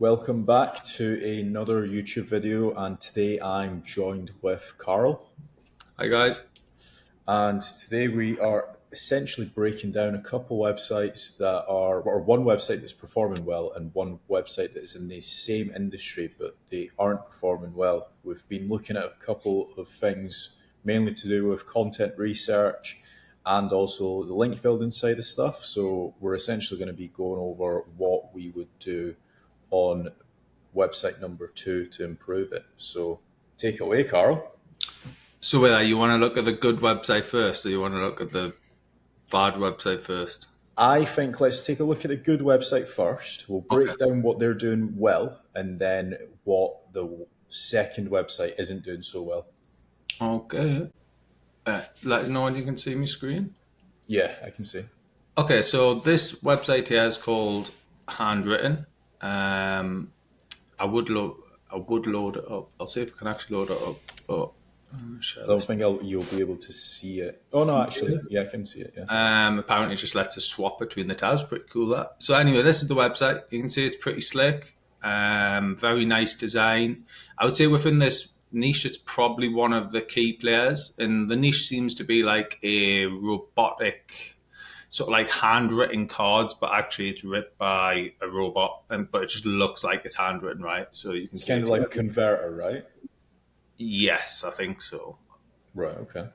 Welcome back to another YouTube video, and today I'm joined with Carl. Hi guys. And today we are essentially breaking down a couple websites or one website that's performing well and one website that is in the same industry but they aren't performing well. We've been looking at a couple of things mainly to do with content research and also the link building side of stuff. So we're essentially going to be going over what we would do on website number 2 to improve it. So take it away, Carl. So whether you want to look at the good website first or you want to look at the bad website first? I think let's take a look at a good website first. We'll break down what they're doing well and then what the second website isn't doing so well. Okay. Let us know when you can see my screen. Yeah, I can see. Okay, so this website here is called Handwrytten. I would load it up. I'll see if I can actually load it up. Oh, I don't think you'll be able to see it. Oh no, actually, yeah, I can see it. Yeah. Apparently, it just lets us swap between the tabs. Pretty cool that. So anyway, this is the website. You can see it's pretty slick. Very nice design. I would say within this niche, it's probably one of the key players, and the niche seems to be like a robotic, sort of like handwritten cards, but actually it's written by a robot, but it just looks like it's handwritten, right? So you can It's see kind of like a converter, right? Yes, I think so. Right, okay.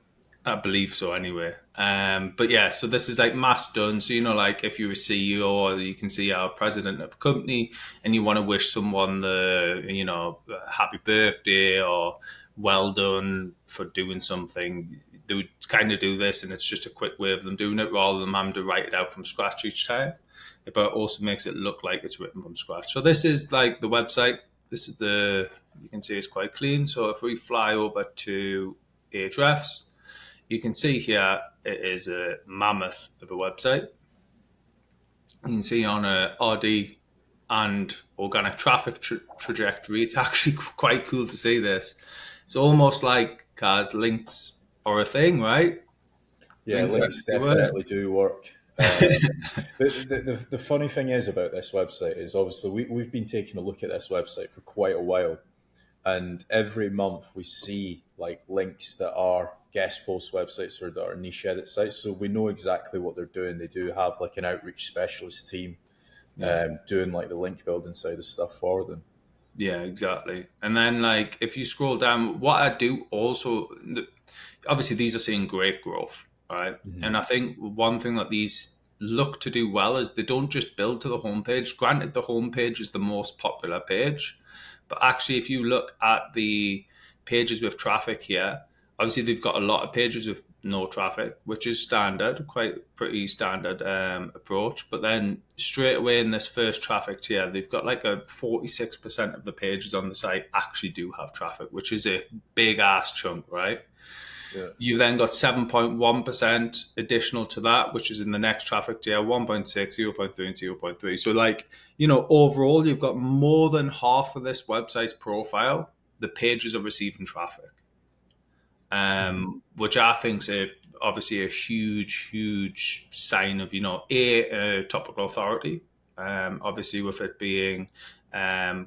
I believe so anyway. But yeah, so this is like mass done. So, like if you're a CEO or you can see our president of a company and you want to wish someone happy birthday or well done for doing something, they would kind of do this, and it's just a quick way of them doing it rather than having to write it out from scratch each time. But it also makes it look like it's written from scratch. So this is like the website. This is you can see it's quite clean. So if we fly over to Ahrefs, you can see here it is a mammoth of a website. You can see on a RD and organic traffic trajectory, it's actually quite cool to see this. It's almost like cars links are a thing, right? Yeah, links definitely do work. The funny thing is about this website is obviously we've been taking a look at this website for quite a while. And every month we see like links that are guest post websites or that are niche edit sites. So we know exactly what they're doing. They do have like an outreach specialist team doing like the link building side of stuff for them. Yeah, exactly. And then like if you scroll down, what I do also, obviously these are seeing great growth, right? Mm-hmm. And I think one thing that these look to do well is they don't just build to the homepage. Granted, the homepage is the most popular page, but actually if you look at the pages with traffic here, obviously they've got a lot of pages with no traffic, which is standard, pretty standard approach. But then straight away in this first traffic tier, they've got like a 46% of the pages on the site actually do have traffic, which is a big ass chunk, right? Yeah. You then got 7.1% additional to that, which is in the next traffic tier, 1.6, 0.3, and 0.3. So like, overall, you've got more than half of this website's profile, the pages are receiving traffic. Which I think is obviously a huge sign of, a topical authority. Obviously, with it being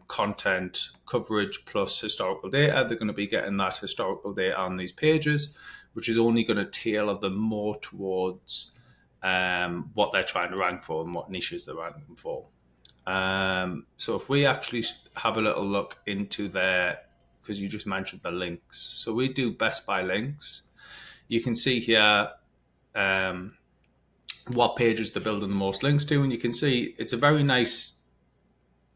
content coverage plus historical data, they're going to be getting that historical data on these pages, which is only going to tailor them more towards what they're trying to rank for and what niches they're ranking for. So if we actually have a little look into their, because you just mentioned the links. So we do best by links. You can see here what pages they're building the most links to, and you can see it's a very nice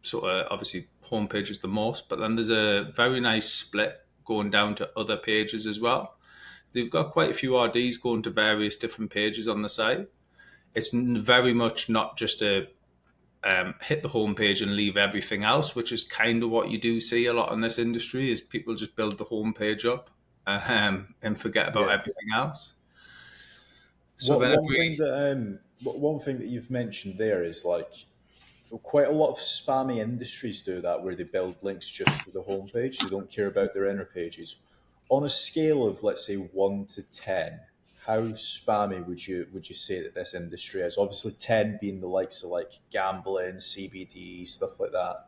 sort of, obviously homepage is the most, but then there's a very nice split going down to other pages as well. They've got quite a few RDs going to various different pages on the site. It's very much not just a hit the homepage and leave everything else, which is kind of what you do see a lot in this industry, is people just build the homepage up and forget about everything else. So one thing that you've mentioned there is like quite a lot of spammy industries do that, where they build links just to the homepage. They don't care about their inner pages. On a scale of, let's say, 1 to 10, how spammy would you say that this industry is? Obviously, 10 being the likes of like gambling, CBD, stuff like that.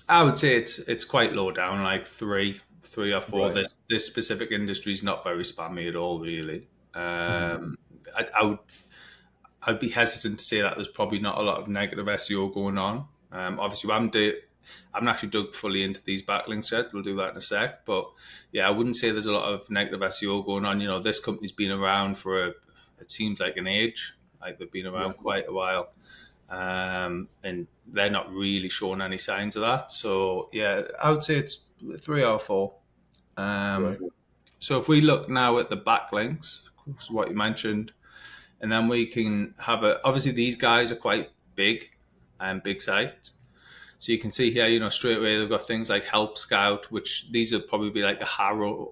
I would say it's quite low down, like three or four. Right. This specific industry is not very spammy at all, really. Hmm. I would I'd be hesitant to say that there's probably not a lot of negative SEO going on. Obviously, I'm actually dug fully into these backlinks yet. We'll do that in a sec. But yeah, I wouldn't say there's a lot of negative SEO going on. You know, this company's been around for it seems like an age. Like they've been Yeah. around quite a while. And they're not really showing any signs of that. So yeah, I would say it's 3 or 4. Right. Um, so if we look now at the backlinks, what you mentioned, and then we can have obviously these guys are quite big and big sites. So you can see here, you know, straight away they've got things like Help Scout, which these would probably be like a Haro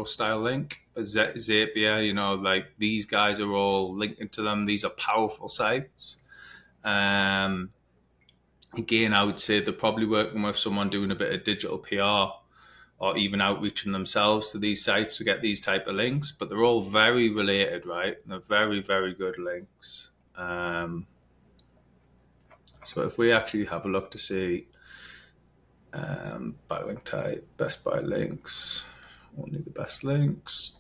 style link. Zapier, you know, like these guys are all linking to them. These are powerful sites. Um, Again, I would say they're probably working with someone doing a bit of digital PR or even outreaching themselves to these sites to get these type of links. But they're all very related, right? They're very, very good links. So if we actually have a look to see backlink type, best by links, only the best links,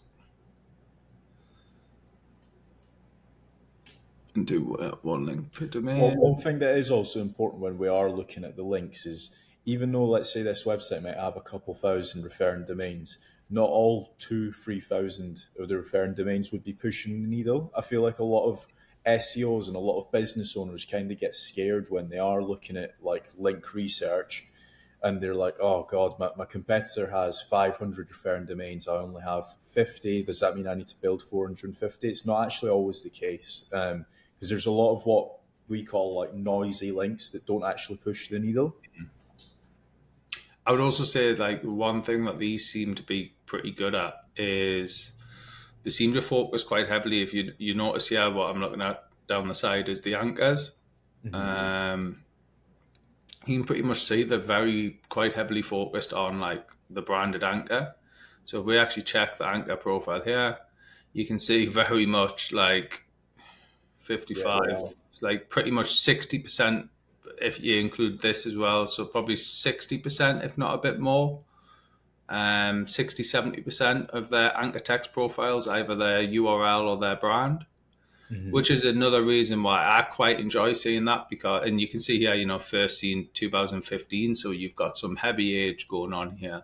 and do one link per Well, domain. one thing that is also important when we are looking at the links is even though, let's say, this website might have a couple thousand referring domains, not all 3,000 of the referring domains would be pushing the needle. I feel like a lot of SEOs and a lot of business owners kind of get scared when they are looking at like link research and they're like, oh God, my competitor has 500 referring domains. I only have 50. Does that mean I need to build 450? It's not actually always the case because there's a lot of what we call like noisy links that don't actually push the needle. I would also say like one thing that these seem to be pretty good at is they seem to focus quite heavily. If you notice here, what I'm looking at down the side is the anchors. Mm-hmm. Um, you can pretty much see they're very quite heavily focused on like the branded anchor. So if we actually check the anchor profile here, you can see very much like Yeah, 55. they are. It's like pretty much 60% if you include this as well. So probably 60%, if not a bit more. 60-70% of their anchor text profiles, either their URL or their brand, Mm-hmm. which is another reason why I quite enjoy seeing that because, and you can see here, you know, first seen 2015, so you've got some heavy age going on here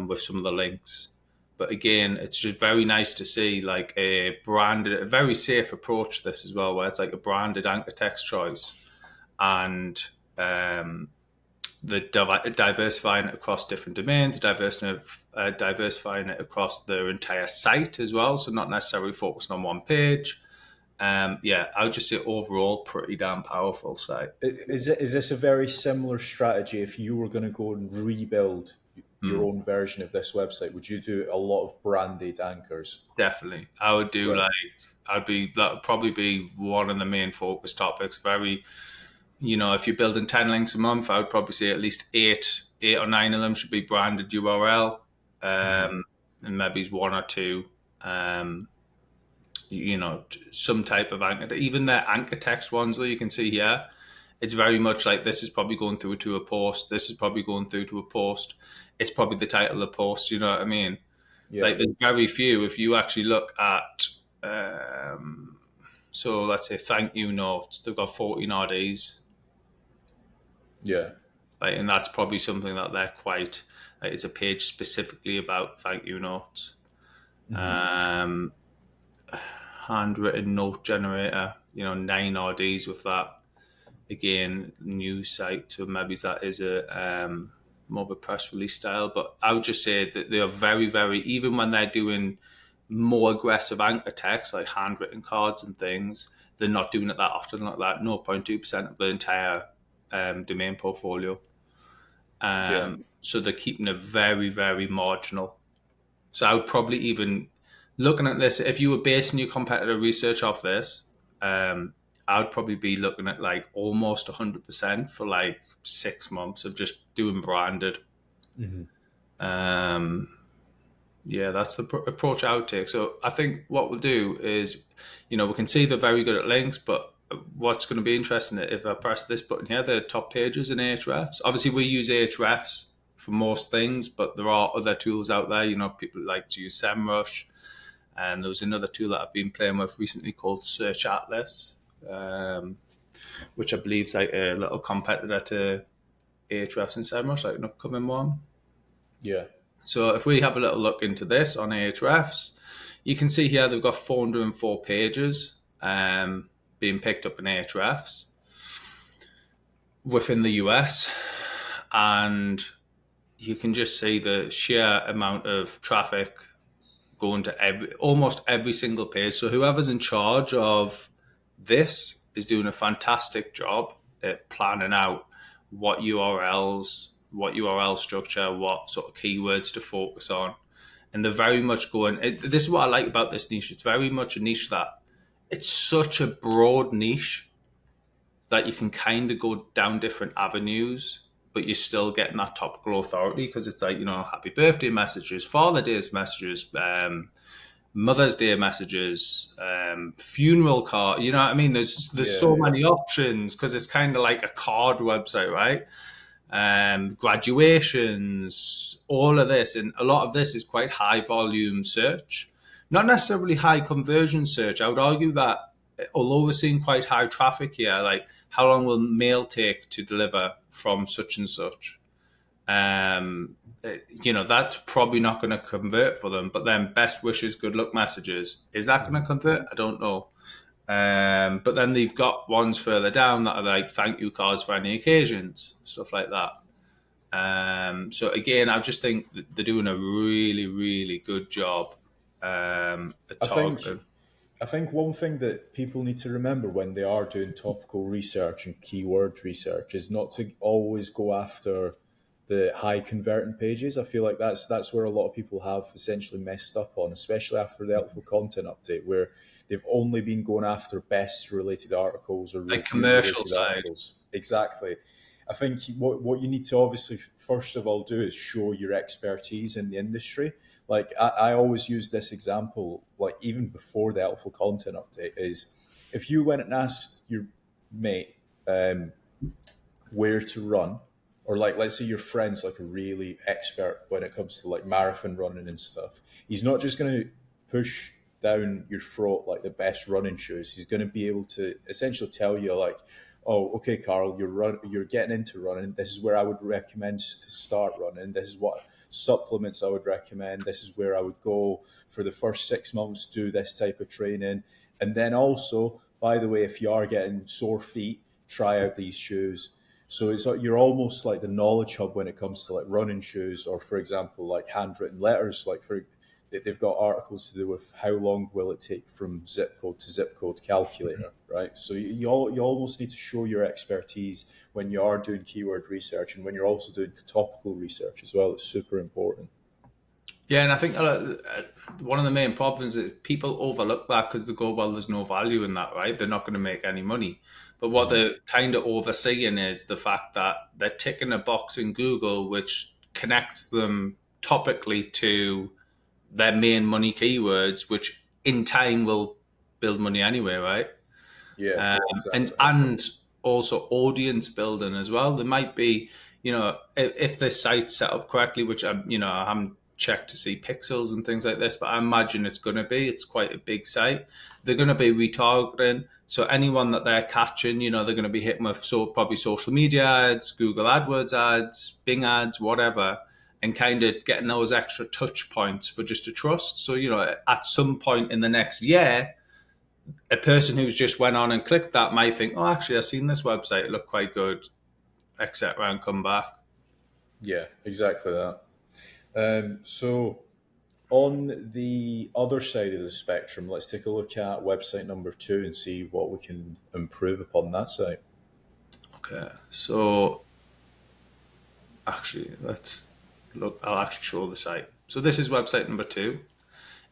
with some of the links. But again, it's just very nice to see like a branded, a very safe approach to this as well, where it's like a branded anchor text choice and the diversifying it across different domains, diversifying it across their entire site as well. So not necessarily focusing on one page. Yeah, I would just say overall pretty damn powerful site. Is this a very similar strategy if you were going to go and rebuild your Mm, own version of this website? Would you do a lot of branded anchors? definitely, I would do Right. like that would probably be one of the main focus topics. Very, you know, if you're building 10 links a month, I would probably say at least eight or nine of them should be branded URL, Mm-hmm. and maybe one or two. Um, you know, some type of anchor. Even the anchor text ones that you can see here, it's very much like this is probably going through to a post. This is probably going through to a post. It's probably the title of the post. You know what I mean? Yeah. Like there's very few. If you actually look at, so let's say thank you notes, they've got 14 RDs, Yeah. like, and that's probably something that they're quite. Like, it's a page specifically about thank you notes. Mm-hmm. Um, Handwritten note generator, you know, 9 RDs with that. Again, news site, so maybe that is a more of a press release style. But I would just say that they are very, very, even when they're doing more aggressive anchor text like handwritten cards and things, they're not doing it that often like that. 0.2% of the entire domain portfolio. Yeah. So they're keeping it very, very marginal. So I would probably even looking at this, if you were basing your competitor research off this, I would probably be looking at like almost 100% for like 6 months of just doing branded. Mm-hmm. Um, yeah, that's the approach I would take. So I think what we'll do is, you know, we can see they're very good at links, but what's going to be interesting if I press this button here, the top pages in Ahrefs. Obviously, we use Ahrefs for most things, but there are other tools out there. People like to use SEMrush, and there was another tool that I've been playing with recently called Search Atlas, which I believe is like a little competitor to Ahrefs and SEMrush, like an upcoming one. Yeah. So if we have a little look into this on Ahrefs, you can see here they've got 404 pages being picked up in Ahrefs within the US, and you can just see the sheer amount of traffic going to almost every single page. So whoever's in charge of this is doing a fantastic job at planning out what URL structure, what sort of keywords to focus on. And they're very much going, this is what I like about this niche. It's very much a niche that it's such a broad niche that you can kind of go down different avenues, but you're still getting that topical authority because it's like, happy birthday messages, Father Day's messages, Mother's Day messages, funeral card. You know what I mean? There's so many options because it's kind of like a card website, right? Graduations, all of this, and a lot of this is quite high volume search, not necessarily high conversion search. I would argue that although we're seeing quite high traffic here, like how long will mail take to deliver from such and such? That's probably not going to convert for them. But then best wishes, good luck messages, is that going to convert? I don't know. But then they've got ones further down that are like thank you cards for any occasions, stuff like that. So again, I just think they're doing a really, really good job at targeting. I think one thing that people need to remember when they are doing topical research and keyword research is not to always go after the high converting pages. I feel like that's where a lot of people have essentially messed up on, especially after the helpful content update, where they've only been going after best related articles or Like review commercial related side. articles. Exactly. I think what you need to obviously first of all do is show your expertise in the industry. Like I always use this example, like even before the helpful content update, is if you went and asked your mate where to run, or like let's say your friend's like a really expert when it comes to like marathon running and stuff, he's not just going to push down your throat like the best running shoes. He's going to be able to essentially tell you like, oh, okay, Carl, you're getting into running. This is where I would recommend to start running. This is what supplements I would recommend. This is where I would go for the first 6 months, do this type of training. And then also, by the way, if you are getting sore feet, try out these shoes. So you're almost like the knowledge hub when it comes to like running shoes, or for example, like handwritten letters. They've got articles to do with how long will it take from zip code to zip code calculator, right? So you almost need to show your expertise when you are doing keyword research and when you're also doing topical research as well. It's super important. Yeah, and I think one of the main problems is people overlook that because they go, well, there's no value in that, right? They're not going to make any money. But what they're kind of overseeing is the fact that they're ticking a box in Google which connects them topically to their main money keywords, which in time will build money anyway, right? Yeah, And exactly. also audience building as well. There might be, if the site's set up correctly, which I haven't checked to see pixels and things like this, but I imagine it's going to be. It's quite a big site. They're going to be retargeting. So anyone that they're catching, they're going to be hitting with probably social media ads, Google AdWords ads, Bing ads, whatever, and kind of getting those extra touch points for just a trust. So, at some point in the next year, a person who's just went on and clicked that might think, oh, actually, I've seen this website, it looked quite good, etc., and come back. Yeah, exactly that. So on the other side of the spectrum, let's take a look at website number 2 and see what we can improve upon that site. Okay, so actually, let's look. I'll actually show the site. So this is website number 2.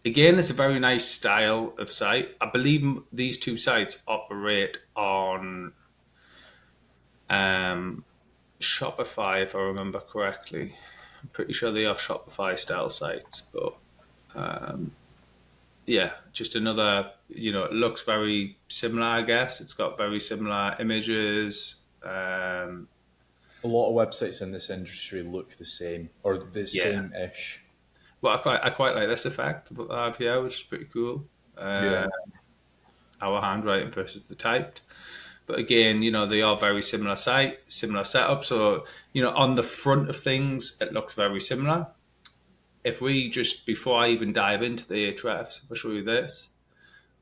Again, it's a very nice style of site. I believe these two sites operate on Shopify, if I remember correctly. I'm pretty sure they are Shopify style sites, but yeah, just another, it looks very similar, I guess. It's got very similar images. A lot of websites in this industry look the same or the Yeah. same-ish. Well, I quite like this effect that I have here, which is pretty cool. Yeah, Our handwriting versus the typed. But again, they are very similar similar setup. So, on the front of things, it looks very similar. If we just, before I even dive into the Ahrefs, if I show you this,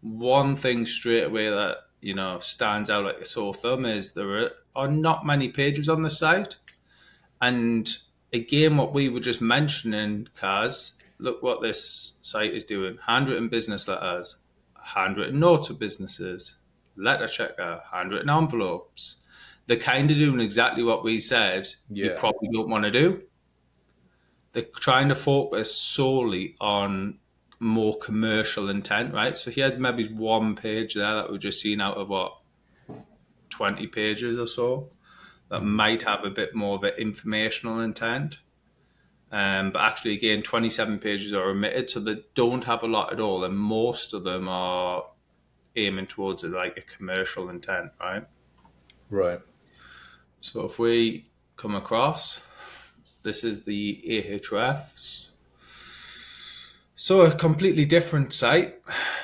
one thing straight away that, stands out like a sore thumb is there are not many pages on the site. And again, what we were just mentioning, Kaz, look what this site is doing. Handwritten business letters, handwritten notes for businesses, letter checker, handwritten envelopes. They're kind of doing exactly what we said you yeah, probably don't want to do. They're trying to focus solely on more commercial intent, right? So here's maybe one page there that we've just seen out of 20 pages or so that hmm might have a bit more of an informational intent. But actually, again, 27 pages are omitted, so they don't have a lot at all, and most of them are aiming towards like a commercial intent, right? right, So if we come across, this is the Ahrefs. So a completely different site.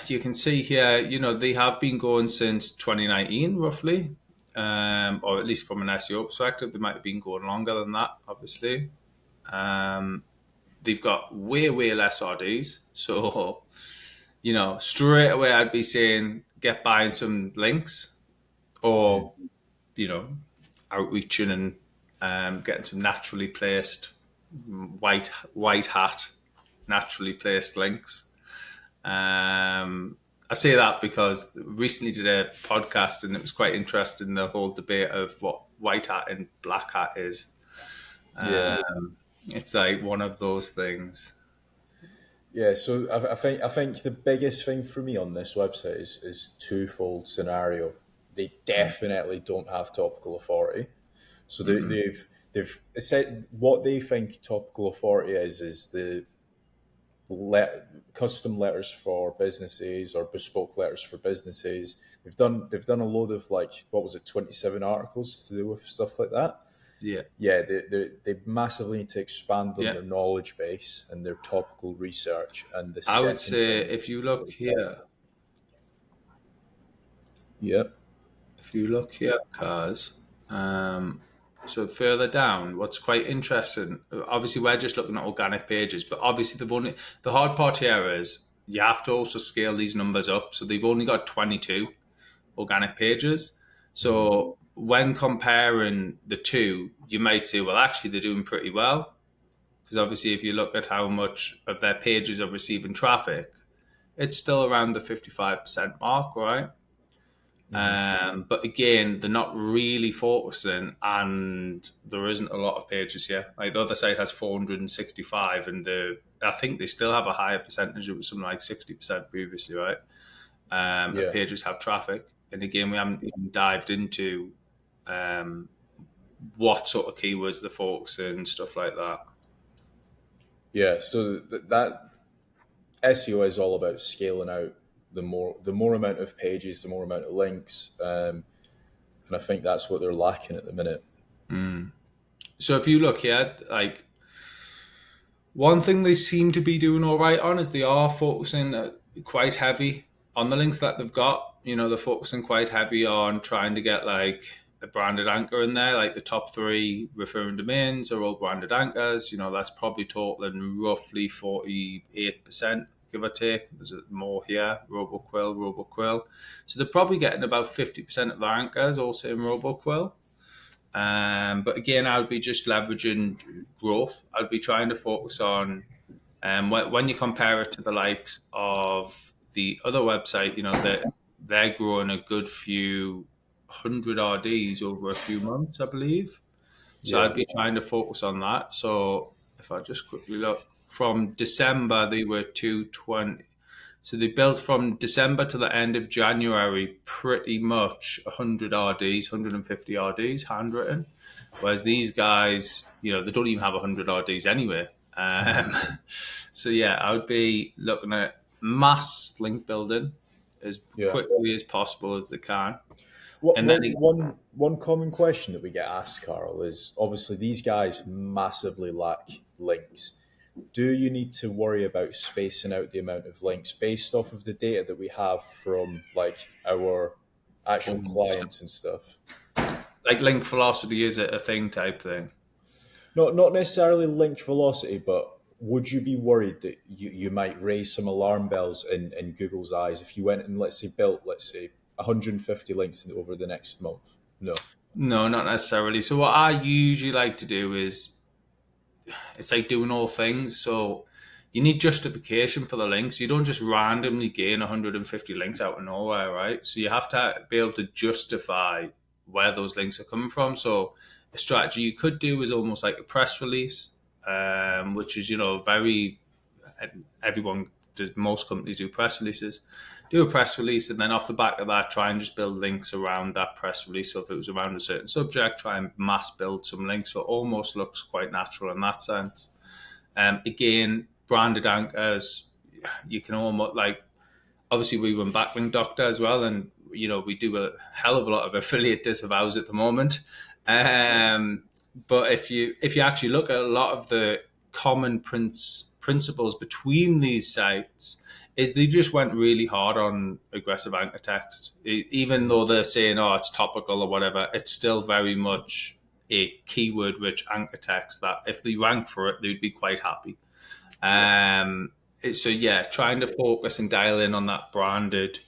You can see here, they have been going since 2019, roughly, or at least from an SEO perspective, they might have been going longer than that, obviously. They've got way, way less RDs. So, straight away I'd be saying get buying some links hmm or, you know, outreaching and getting some naturally placed white hat, naturally placed links. I say that because recently did a podcast and it was quite interesting, the whole debate of what white hat and black hat is. yeah. It's like one of those things. Yeah, so I think the biggest thing for me on this website is twofold scenario. They definitely don't have topical authority. So Mm-mm. they've said what they think topical authority is the custom letters for businesses or bespoke letters for businesses. They've done a load of, like, what was it, 27 articles to do with stuff like that. Yeah, Yeah, they massively need to expand on yeah. their knowledge base and their topical research. And the I would second say thing, if you look here, yeah, cars. So further down, what's quite interesting, obviously we're just looking at organic pages, but obviously the hard part here is you have to also scale these numbers up. So they've only got 22 organic pages. mhm, So when comparing the two, you might say, well, actually they're doing pretty well. Because obviously if you look at how much of their pages are receiving traffic, it's still around the 55% mark, right? mhm, But again, they're not really focusing, and there isn't a lot of pages here. Like the other site has 465, and I think they still have a higher percentage. It was something like 60% previously, right? Of yeah, pages have traffic, and again, we haven't even dived into um, what sort of keywords they're focusing and stuff like that. yeah. So that SEO is all about scaling out. The more amount of pages, the more amount of links, and I think that's what they're lacking at the minute. So if you look here, like one thing they seem to be doing all right on is they are focusing quite heavy on the links that they've got. They're focusing quite heavy on trying to get like a branded anchor in there. Like the top 3 referring domains are all branded anchors. That's probably totaling roughly 48%, give or take. There's more here, RoboQuill. So they're probably getting about 50% of their anchors all saying RoboQuill. But again, I would be just leveraging growth. I'd be trying to focus on when you compare it to the likes of the other website, they're growing a good few hundred RDs over a few months, I believe. So Yeah, I'd be trying to focus on that. So if I just quickly look, from December they were 220. So they built from December to the end of January pretty much 100 RDs, 150 RDs handwritten. Whereas these guys, they don't even have 100 RDs anyway. So yeah, I would be looking at mass link building as Yeah. quickly as possible as they can. What, And then, one common question that we get asked, Carl, is obviously these guys massively lack links. Do you need to worry about spacing out the amount of links based off of the data that we have from like our actual clients and stuff? like link velocity is a thing type thing. Not necessarily link velocity, but would you be worried that you might raise some alarm bells in Google's eyes if you went and let's say 150 links over the next month? No. No, not necessarily. So what I usually like to do is it's like doing all things. So you need justification for the links. You don't just randomly gain 150 links out of nowhere, right? So you have to be able to justify where those links are coming from. So a strategy you could do is almost like a press release, which is, very, everyone, most companies do press releases. Do a press release, and then off the back of that, try and just build links around that press release. So if it was around a certain subject, try and mass build some links. So it almost looks quite natural in that sense. Again, branded anchors, you can almost like, obviously we run Backlink Doctor as well, and we do a hell of a lot of affiliate disavows at the moment. But if you actually look at a lot of the common principles between these sites, is they just went really hard on aggressive anchor text. Even though they're saying, oh, it's topical or whatever, it's still very much a keyword rich anchor text that if they rank for it, they'd be quite happy. So yeah, trying to focus and dial in on that branded,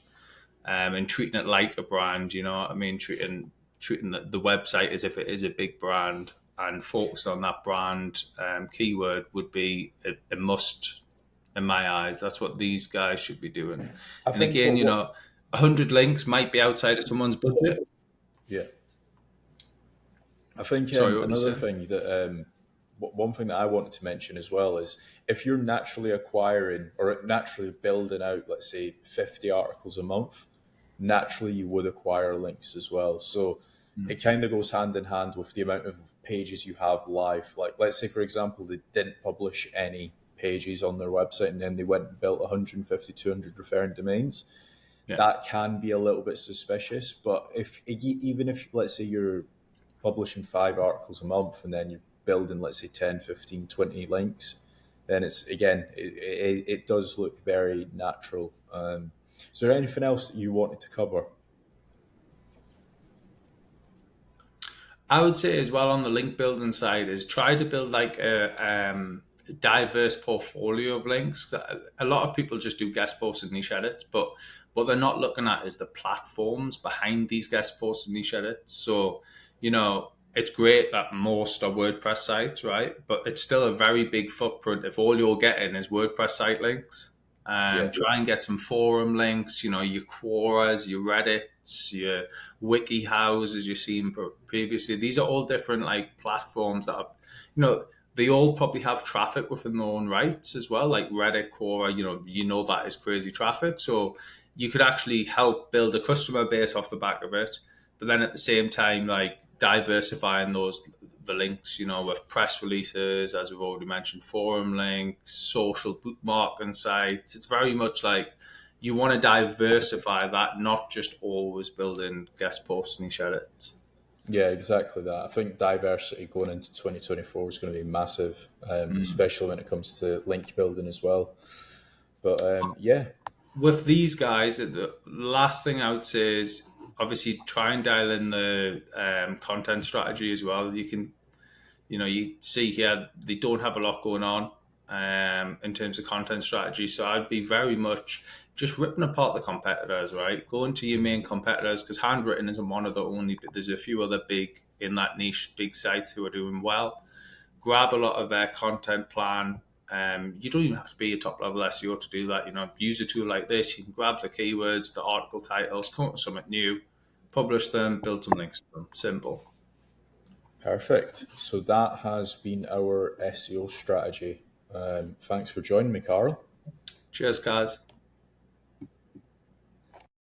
and treating it like a brand, you know what I mean? Treating the website as if it is a big brand, and focus on that brand keyword would be a must in my eyes. That's what these guys should be doing. I And think again, 100 links might be outside of someone's budget. yeah. I think Sorry, what were you another saying? thing that one thing that I wanted to mention as well is if you're naturally acquiring or naturally building out, let's say, 50 articles a month, naturally you would acquire links as well. So it kind of goes hand in hand with the amount of pages you have live. Like, let's say, for example, they didn't publish any pages on their website and then they went and built 150, 200 referring domains. Yeah. That can be a little bit suspicious. But even if, let's say, you're publishing 5 articles a month and then you're building, let's say, 10, 15, 20 links, then it's, again, it does look very natural. Is there anything else that you wanted to cover? I would say as well on the link building side is try to build like a diverse portfolio of links. A lot of people just do guest posts and niche edits, but what they're not looking at is the platforms behind these guest posts and niche edits. So, it's great that most are WordPress sites, right? But it's still a very big footprint if all you're getting is WordPress site links. Yeah. Try and get some forum links, your Quoras, your Reddits, your WikiHows, as you've seen previously. These are all different like platforms that are, they all probably have traffic within their own rights as well, like Reddit, Quora, that is crazy traffic. So you could actually help build a customer base off the back of it. But then at the same time, like diversifying the links, with press releases, as we've already mentioned, forum links, social bookmarking sites. It's very much like you want to diversify that, not just always building guest posts and share it. Yeah, exactly that. I think diversity going into 2024 is going to be massive, especially when it comes to link building as well. But yeah, With these guys, the last thing I would say is obviously try and dial in the content strategy as well. You see here they don't have a lot going on in terms of content strategy. So I'd be very much just ripping apart the competitors, right? Go into your main competitors because Handwrytten isn't one of the only, but there's a few other big in that niche, big sites who are doing well. Grab a lot of their content plan. You don't even have to be a top level SEO to do that. Use a tool like this. You can grab the keywords, the article titles, come up with something new, publish them, build some links to them. Simple. perfect. So that has been our SEO strategy. Thanks for joining me, Carl. Cheers, guys.